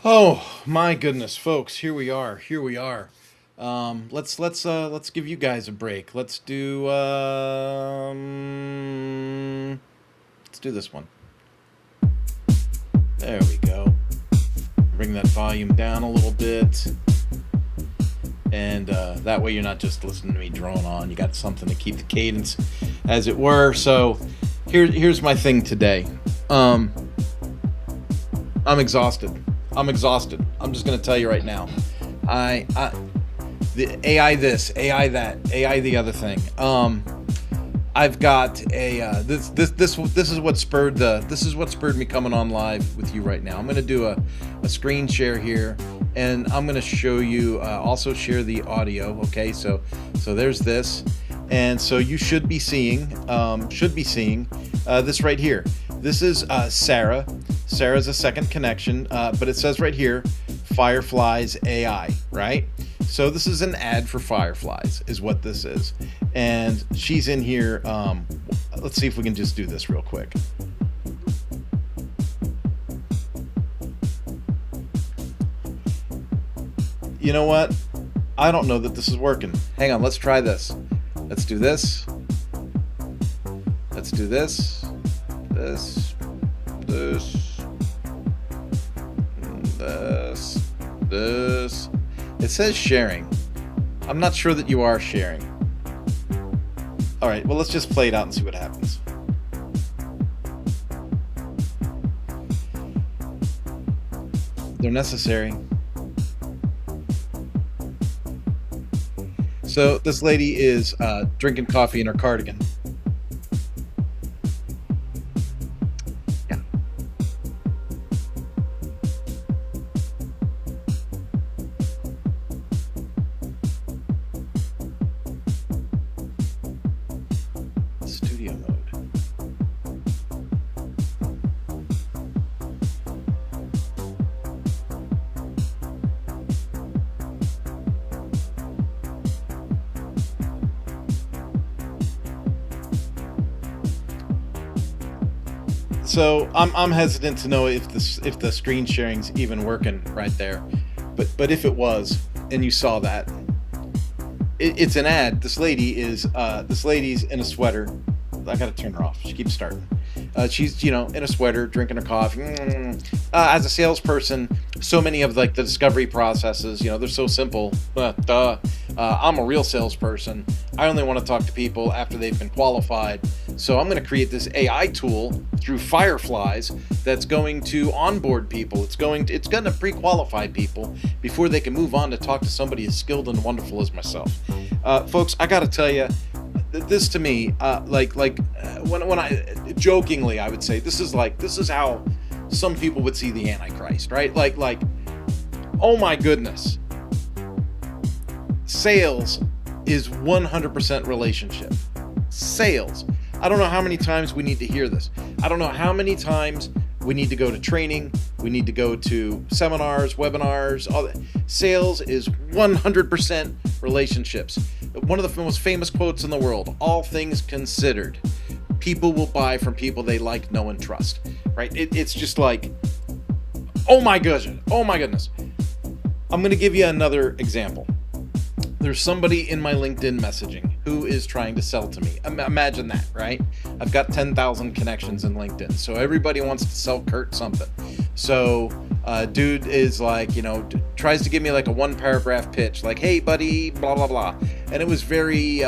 Oh my goodness, folks! Here we are. Here we are. Let's give you guys a break. Let's do this one. There we go. Bring that volume down a little bit, and that way you're not just listening to me drone on. You got something to keep the cadence, as it were. So, here's my thing today. I'm exhausted. I'm exhausted. I'm just gonna tell you right now. The AI this, AI that, AI the other thing. I've got a this is what spurred me coming on live with you right now. I'm gonna do a screen share here, and I'm gonna show you also share the audio. Okay, so there's this, and so you should be seeing this right here. This is Sarah. Sarah's a second connection, but it says right here, Fireflies AI, right? So this is an ad for Fireflies, is what this is. And she's in here. Let's see if we can just do this real quick. You know what? I don't know that this is working. Hang on, let's try this. Let's do this. Let's do this. This. It says sharing. I'm not sure that you are sharing. All right, well, let's just play it out and see what happens. They're necessary. So this lady is drinking coffee in her cardigan. Studio mode. So I'm hesitant to know if the screen sharing's even working right there, but if it was and you saw that, it's an ad. This lady's in a sweater. I gotta turn her off. She keeps starting. She's in a sweater, drinking her coffee. As a salesperson, so many of like the discovery processes, they're so simple. I'm a real salesperson. I only want to talk to people after they've been qualified. So I'm going to create this AI tool through Fireflies that's going to onboard people. It's going to pre-qualify people before they can move on to talk to somebody as skilled and wonderful as myself. Folks, I got to tell you, this to me, when I jokingly I would say this is how some people would see the Antichrist, right? Like, oh my goodness, sales is 100% relationship. Sales. I don't know how many times we need to hear this. I don't know how many times we need to go to training. We need to go to seminars, webinars. All that. Sales is 100% relationships. One of the most famous quotes in the world, all things considered, people will buy from people they like, know, and trust, right? It's just like, oh my goodness. I'm going to give you another example. There's somebody in my LinkedIn messaging who is trying to sell to me. Imagine that, right? I've got 10,000 connections in LinkedIn, so everybody wants to sell Kurt something. So dude is like, tries to give me like a one paragraph pitch, like, hey buddy, blah, blah, blah. And it was very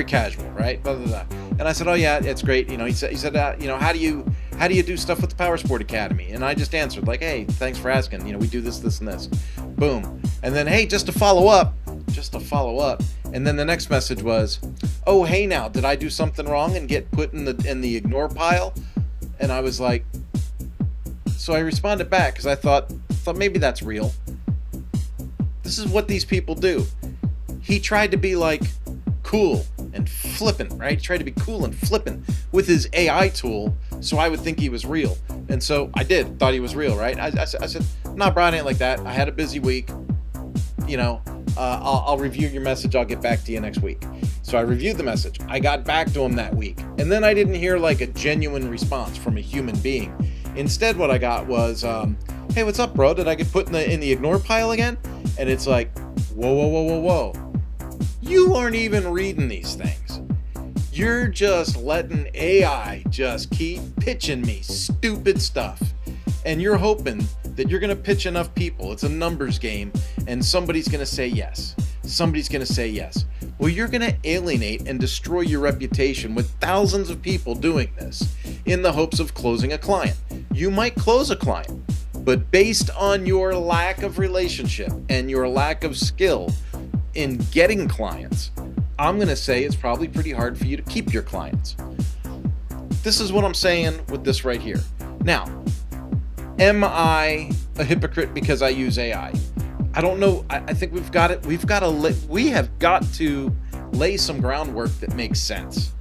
casual, right? Blah, blah, blah. And I said, oh yeah, it's great. He said, how do you do stuff with the Power Sport Academy? And I just answered like, hey, thanks for asking. We do this, this, and this. Boom. And then, hey, just to follow up. And then the next message was, oh, hey, now, did I do something wrong and get put in the ignore pile? And I was like, so I responded back because I thought maybe that's real. This is what these people do. He tried to be like cool and flippant, right? He tried to be cool and flippant with his AI tool, so I would think he was real. And so I thought he was real, right? I said, nah, bro, it ain't like that. I had a busy week. I'll review your message. I'll get back to you next week. So I reviewed the message. I got back to him that week. And then I didn't hear like a genuine response from a human being. Instead, what I got was, Hey, what's up, bro? Did I get put in the ignore pile again? And it's like, whoa, whoa, whoa, whoa, whoa. You aren't even reading these things. You're just letting AI just keep pitching me stupid stuff. And you're hoping that you're going to pitch enough people. It's a numbers game, and somebody's going to say yes. Somebody's going to say yes. Well, you're going to alienate and destroy your reputation with thousands of people doing this in the hopes of closing a client. You might close a client, but based on your lack of relationship and your lack of skill in getting clients, I'm going to say it's probably pretty hard for you to keep your clients. This is what I'm saying with this right here. Now, am I a hypocrite because I use AI? I don't know. I think we have got to lay some groundwork that makes sense.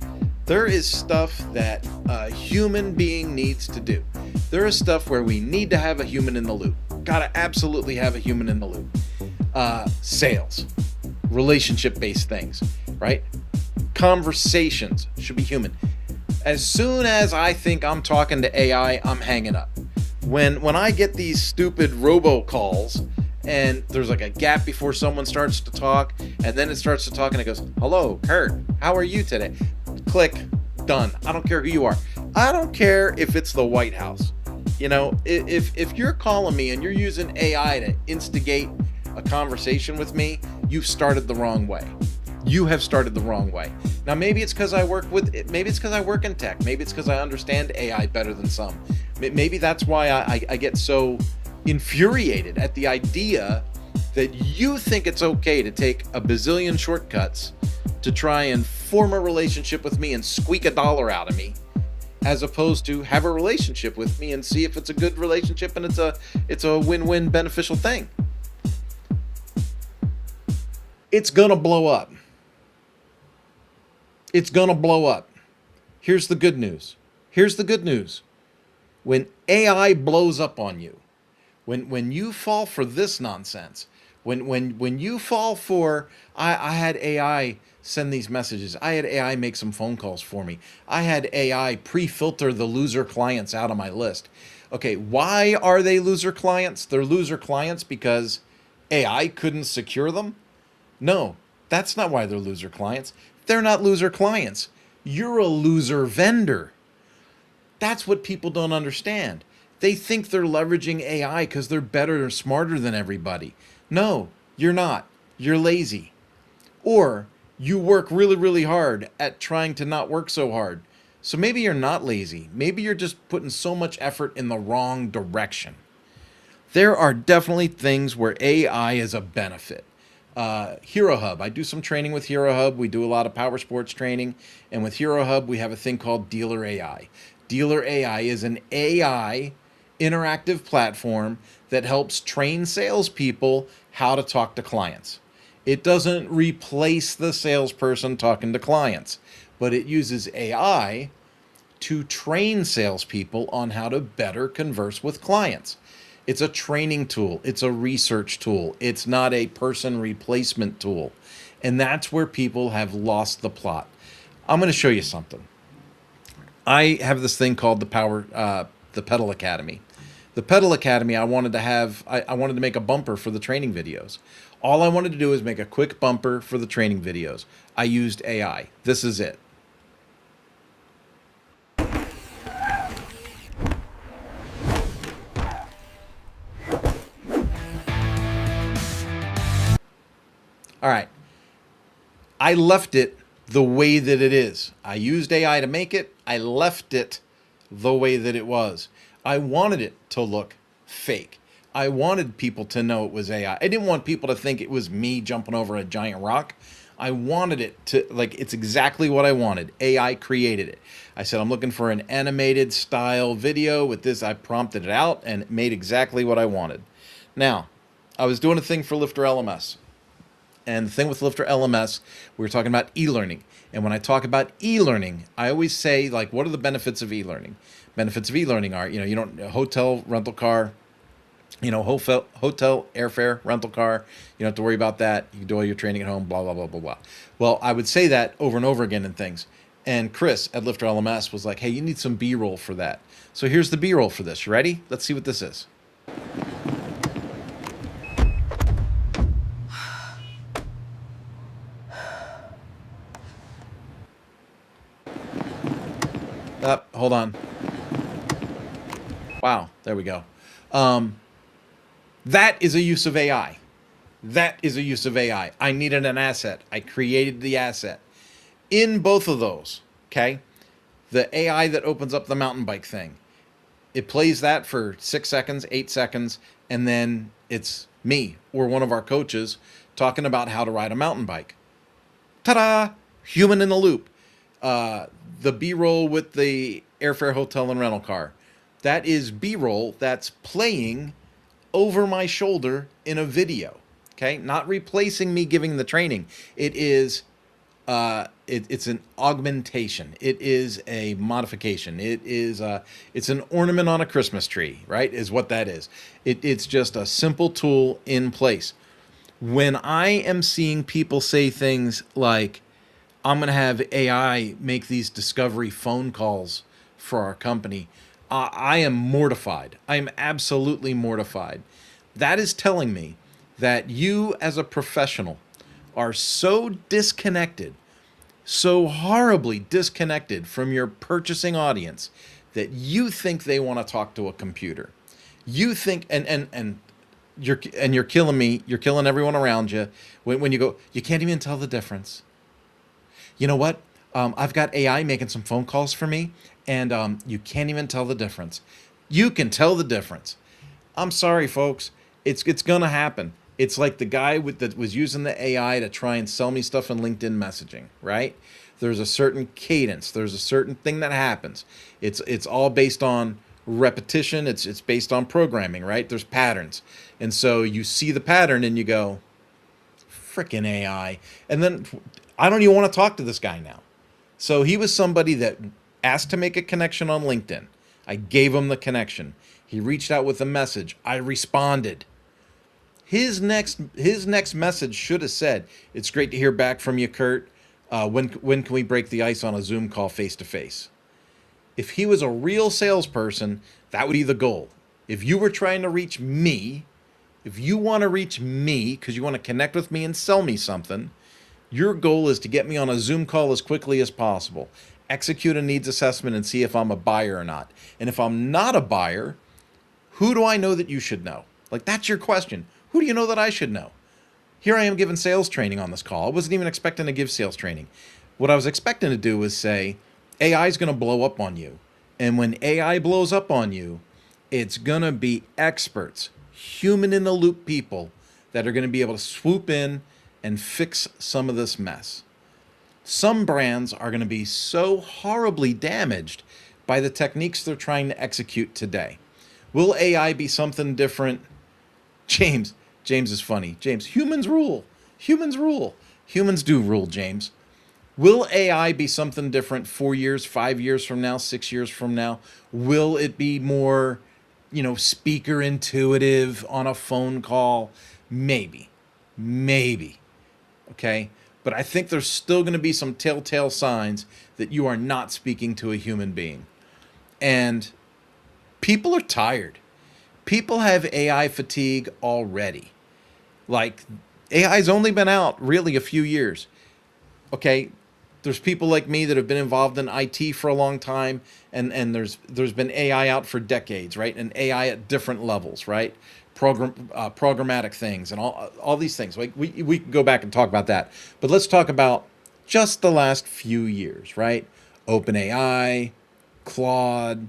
There is stuff that a human being needs to do. There is stuff where we need to have a human in the loop. Gotta absolutely have a human in the loop. Sales, relationship-based things, right? Conversations should be human. As soon as I think I'm talking to AI, I'm hanging up. When I get these stupid robocalls and there's like a gap before someone starts to talk, and then it starts to talk and it goes, hello, Kurt, how are you today? Click, done. I don't care who you are. I don't care if it's the White House. You know, if you're calling me and you're using AI to instigate a conversation with me, you've started the wrong way. You have started the wrong way. Now, maybe it's because I work in tech. Maybe it's because I understand AI better than some. Maybe that's why I get so infuriated at the idea that you think it's okay to take a bazillion shortcuts to try and form a relationship with me and squeak $1 out of me, as opposed to have a relationship with me and see if it's a good relationship and it's a win-win beneficial thing. It's gonna blow up. It's gonna blow up. Here's the good news. When AI blows up on you, when you fall for this nonsense, when you fall for, I had AI send these messages, I had AI make some phone calls for me, I had AI pre-filter the loser clients out of my list. Okay, why are they loser clients? They're loser clients because AI couldn't secure them? No, that's not why they're loser clients. They're not loser clients. You're a loser vendor. That's what people don't understand. They think they're leveraging AI because they're better or smarter than everybody. No, you're not. You're lazy. Or you work really, really hard at trying to not work so hard. So maybe you're not lazy. Maybe you're just putting so much effort in the wrong direction. There are definitely things where AI is a benefit. Hero Hub. I do some training with Hero Hub. We do a lot of power sports training. And with Hero Hub, we have a thing called Dealer AI. Dealer AI is an AI interactive platform that helps train salespeople how to talk to clients. It doesn't replace the salesperson talking to clients, but it uses AI to train salespeople on how to better converse with clients. It's a training tool. It's a research tool. It's not a person replacement tool. And that's where people have lost the plot. I'm going to show you something. I have this thing called the Pedal Academy. The Pedal Academy, I wanted to make a bumper for the training videos. All I wanted to do is make a quick bumper for the training videos. I used AI. This is it. All right. I left it the way that it is. I used AI to make it. I left it the way that it was. I wanted it to look fake. I wanted people to know it was AI. I didn't want people to think it was me jumping over a giant rock. I wanted it to, like, it's exactly what I wanted. AI created it. I said, I'm looking for an animated style video with this. I prompted it out and it made exactly what I wanted. Now, I was doing a thing for Lifter LMS. And the thing with Lifter LMS, we were talking about e-learning. And when I talk about e-learning, I always say, like, what are the benefits of e-learning? Benefits of e-learning are, you don't, hotel, rental car, hotel, airfare, rental car. You don't have to worry about that. You can do all your training at home, blah, blah, blah, blah, blah. Well, I would say that over and over again in things. And Chris at Lifter LMS was like, hey, you need some B-roll for that. So here's the B-roll for this. You ready? Let's see what this is. Hold on. Wow, there we go. Um, that is a use of AI. That is a use of AI. I needed an asset. I created the asset. In both of those, okay, the AI that opens up the mountain bike thing, it plays that for 6 seconds, 8 seconds, and then it's me or one of our coaches talking about how to ride a mountain bike. Ta-da! Human in the loop. The B-roll with the airfare, hotel, and rental car. That is B-roll that's playing over my shoulder in a video. Okay, not replacing me giving the training. It is it's an augmentation. It is a modification. It's an ornament on a Christmas tree, right? Is what that is. It's just a simple tool in place. When I am seeing people say things like, I'm going to have AI make these discovery phone calls for our company, I am mortified. I am absolutely mortified. That is telling me that you as a professional are so disconnected, so horribly disconnected from your purchasing audience that you think they want to talk to a computer. You think, and you're killing me. You're killing everyone around you. When you go, you can't even tell the difference. You know what? I've got AI making some phone calls for me, and you can't even tell the difference. You can tell the difference. I'm sorry, folks. It's gonna happen. It's like the guy that was using the AI to try and sell me stuff in LinkedIn messaging, right? There's a certain cadence. There's a certain thing that happens. It's all based on repetition. It's based on programming, right? There's patterns. And so you see the pattern and you go, frickin' AI. And then I don't even want to talk to this guy now. So he was somebody that asked to make a connection on LinkedIn. I gave him the connection. He reached out with a message. I responded. His next message should have said, "It's great to hear back from you, Kurt. When can we break the ice on a Zoom call face to face?" If he was a real salesperson, that would be the goal. If you were trying to reach me, if you want to reach me because you want to connect with me and sell me something, your goal is to get me on a Zoom call as quickly as possible. Execute a needs assessment and see if I'm a buyer or not. And if I'm not a buyer, who do I know that you should know? Like, that's your question. Who do you know that I should know? Here I am giving sales training on this call. I wasn't even expecting to give sales training. What I was expecting to do was say, AI is going to blow up on you. And when AI blows up on you, it's going to be experts, human in the loop people that are going to be able to swoop in and fix some of this mess. Some brands are going to be so horribly damaged by the techniques they're trying to execute today. Will AI be something different? James is funny. James, humans rule. Humans rule. Humans do rule, James. Will AI be something different 4 years, 5 years from now, 6 years from now? Will it be more, speaker intuitive on a phone call? Maybe. Okay? But I think there's still going to be some telltale signs that you are not speaking to a human being. And people are tired. People have AI fatigue already. Like, AI's only been out really a few years. Okay, there's people like me that have been involved in IT for a long time, and there's been AI out for decades, right? And AI at different levels, right? Programmatic things and all these things. Like we can go back and talk about that, but let's talk about just the last few years, right? OpenAI, Claude,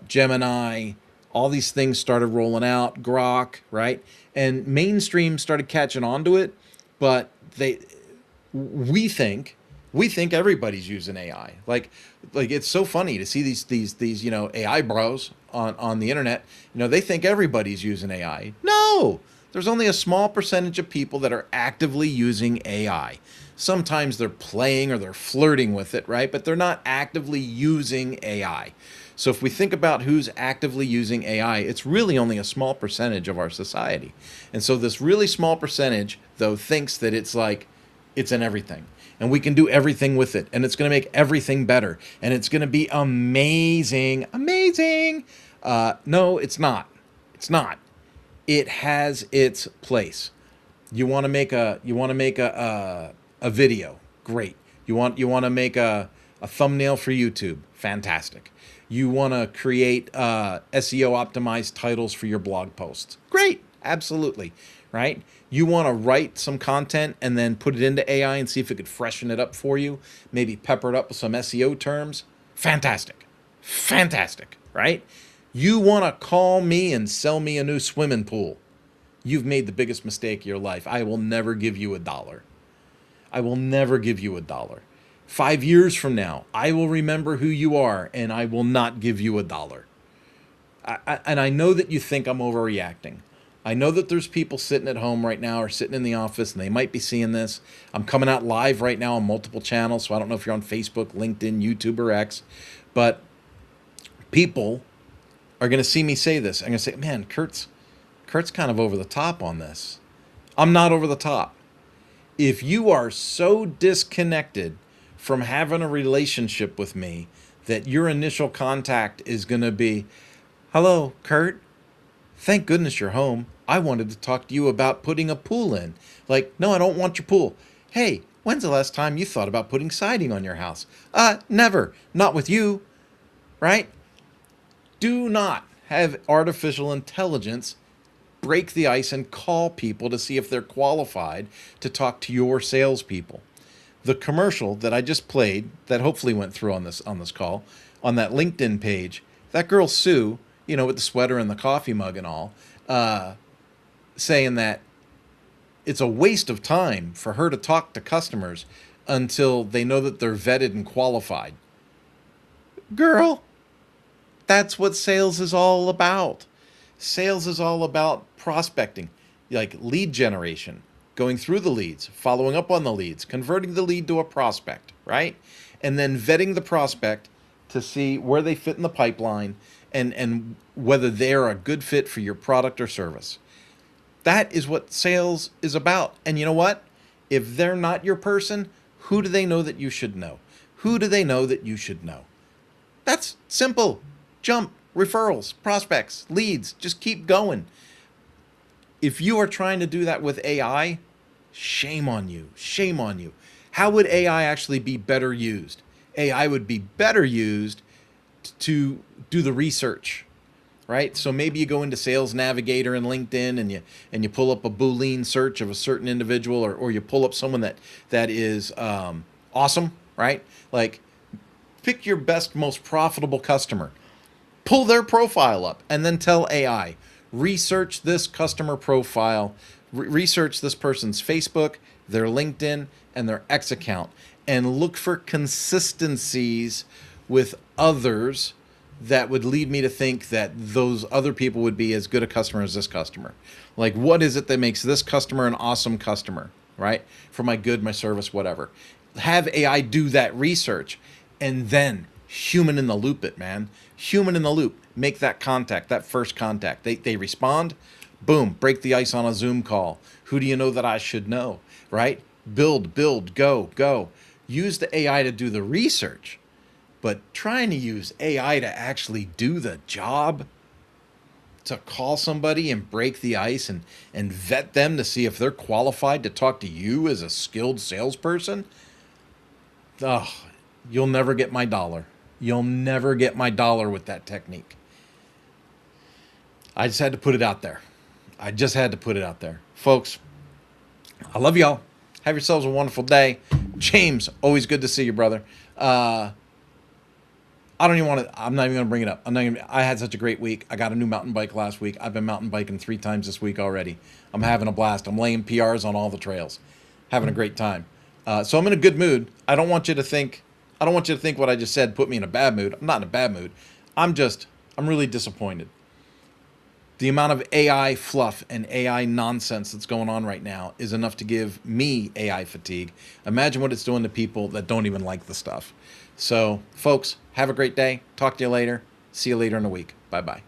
Gemini, all these things started rolling out, Grok, right? And mainstream started catching on to it, but we think everybody's using AI. Like it's so funny to see these AI bros on the internet. They think everybody's using AI. No, there's only a small percentage of people that are actively using AI. Sometimes they're playing or they're flirting with it, right? But they're not actively using AI. So if we think about who's actively using AI, it's really only a small percentage of our society. And so this really small percentage, though, thinks that it's in everything. And we can do everything with it. And it's going to make everything better. And it's going to be amazing. Amazing. No, it's not. It's not. It has its place. You want to make a video, great. You want to make a thumbnail for YouTube, fantastic. You want to create SEO optimized titles for your blog posts, great, absolutely, right? You want to write some content and then put it into AI and see if it could freshen it up for you, maybe pepper it up with some SEO terms, fantastic, fantastic, right? You want to call me and sell me a new swimming pool, you've made the biggest mistake of your life. I will never give you $1. I will never give you $1. 5 years from now, I will remember who you are, and I will not give you $1. And I know that you think I'm overreacting. I know that there's people sitting at home right now or sitting in the office, and they might be seeing this. I'm coming out live right now on multiple channels, so I don't know if you're on Facebook, LinkedIn, YouTube, or X, but people are going to see me say this. I'm going to say, man, Kurt's kind of over the top on this. I'm not over the top. If you are so disconnected from having a relationship with me that your initial contact is going to be, hello, Kurt, thank goodness you're home. I wanted to talk to you about putting a pool in. Like, no, I don't want your pool. Hey, when's the last time you thought about putting siding on your house? Never. Not with you, right? Do not have artificial intelligence break the ice and call people to see if they're qualified to talk to your salespeople. The commercial that I just played, that hopefully went through on this call, on that LinkedIn page, that girl Sue, with the sweater and the coffee mug and all, saying that it's a waste of time for her to talk to customers until they know that they're vetted and qualified. Girl, that's what sales is all about. Sales is all about prospecting, like lead generation, going through the leads, following up on the leads, converting the lead to a prospect, right? And then vetting the prospect to see where they fit in the pipeline and whether they're a good fit for your product or service. That is what sales is about. And you know what? If they're not your person, who do they know that you should know? Who do they know that you should know? That's simple. Jump. Referrals, prospects, leads, just keep going. If you are trying to do that with AI, shame on you. Shame on you. How would AI actually be better used? AI would be better used to do the research, right? So maybe you go into Sales Navigator and LinkedIn and you pull up a Boolean search of a certain individual, or you pull up someone that is awesome, right? Like, pick your best, most profitable customer. Pull their profile up and then tell AI, research this customer profile, research this person's Facebook, their LinkedIn, and their X account, and look for consistencies with others that would lead me to think that those other people would be as good a customer as this customer. Like, what is it that makes this customer an awesome customer, right? For my good, my service, whatever. Have AI do that research, and then human in the loop it, man. Human in the loop. Make that contact, that first contact. They respond, boom, break the ice on a Zoom call. Who do you know that I should know, right? Build, go. Use the AI to do the research, but trying to use AI to actually do the job, to call somebody and break the ice and vet them to see if they're qualified to talk to you as a skilled salesperson, you'll never get my dollar. You'll never get my dollar with that technique. I just had to put it out there. Folks, I love y'all. Have yourselves a wonderful day. James, always good to see you, brother. I'm not even going to bring it up. I had such a great week. I got a new mountain bike last week. I've been mountain biking 3 times this week already. I'm having a blast. I'm laying PRs on all the trails. Having a great time. So I'm in a good mood. I don't want you to think what I just said put me in a bad mood. I'm not in a bad mood. I'm really disappointed. The amount of AI fluff and AI nonsense that's going on right now is enough to give me AI fatigue. Imagine what it's doing to people that don't even like the stuff. So, folks, have a great day. Talk to you later. See you later in the week. Bye-bye.